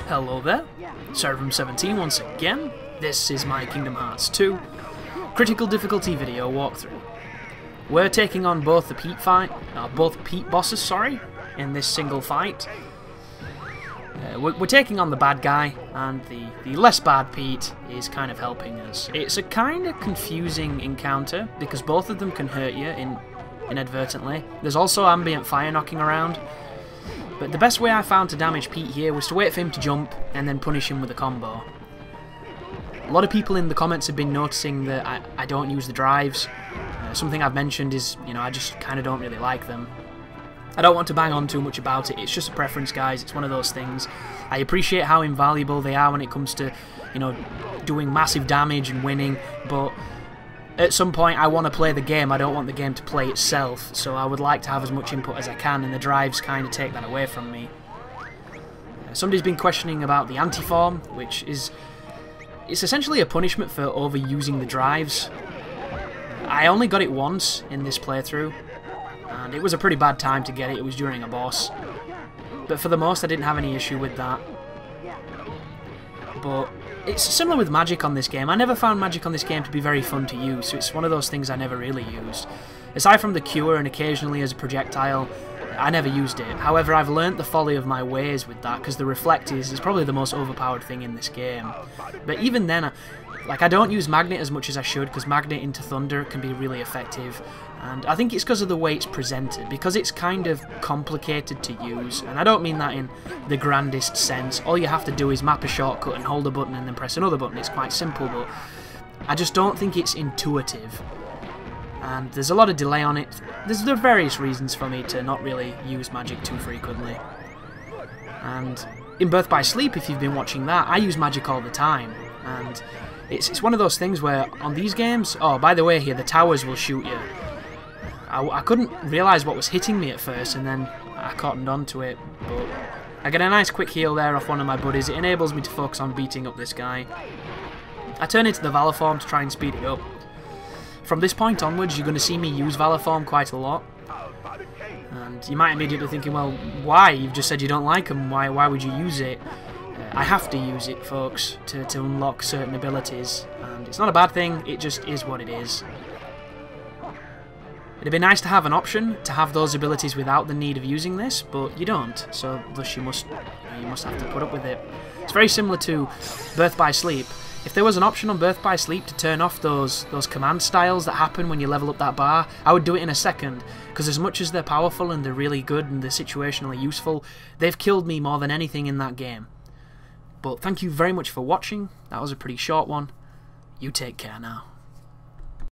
Hello there, Cerebrum17 once again. This is my Kingdom Hearts 2 critical difficulty video walkthrough. We're taking on both the both Pete bosses, sorry, in this single fight. We're taking on the bad guy, and the less bad Pete is kind of helping us. It's a kind of confusing encounter because both of them can hurt you inadvertently. There's also ambient fire knocking around. But the best way I found to damage Pete here was to wait for him to jump and then punish him with a combo. A lot of people in the comments have been noticing that I don't use the drives. Something I've mentioned is, you know, I just kind of don't really like them. I don't want to bang on too much about it, it's just a preference, guys, it's one of those things. I appreciate how invaluable they are when it comes to, you know, doing massive damage and winning, but at some point I want to play the game, I don't want the game to play itself, so I would like to have as much input as I can, and the drives kind of take that away from me. Somebody's been questioning about the anti-form, which is... it's essentially a punishment for overusing the drives. I only got it once in this playthrough, and it was a pretty bad time to get it, it was during a boss. But for the most I didn't have any issue with that. But it's similar with magic on this game. I never found magic on this game to be very fun to use, so it's one of those things I never really used. Aside from the cure and occasionally as a projectile, I never used it. However, I've learnt the folly of my ways with that, because the reflect is probably the most overpowered thing in this game. But even then, I don't use magnet as much as I should, because magnet into thunder can be really effective. And I think it's because of the way it's presented, because it's kind of complicated to use, and I don't mean that in the grandest sense. All you have to do is map a shortcut and hold a button and then press another button. It's quite simple, but I just don't think it's intuitive. And there's a lot of delay on it. There are various reasons for me to not really use magic too frequently. And in Birth by Sleep, if you've been watching that, I use magic all the time. And it's one of those things where on these games... oh, by the way here, the towers will shoot you. I couldn't realise what was hitting me at first, and then I cottoned onto it, but I get a nice quick heal there off one of my buddies. It enables me to focus on beating up this guy. I turn into the Valor form to try and speed it up. From this point onwards, you're going to see me use Valor form quite a lot. And you might immediately be thinking, well, why? You've just said you don't like them, why would you use it? I have to use it, folks, to unlock certain abilities. And it's not a bad thing, it just is what it is. It'd be nice to have an option to have those abilities without the need of using this, but you don't, so thus you must have to put up with it. It's very similar to Birth by Sleep. If there was an option on Birth by Sleep to turn off those command styles that happen when you level up that bar, I would do it in a second, because as much as they're powerful and they're really good and they're situationally useful, they've killed me more than anything in that game. But thank you very much for watching, that was a pretty short one. You take care now.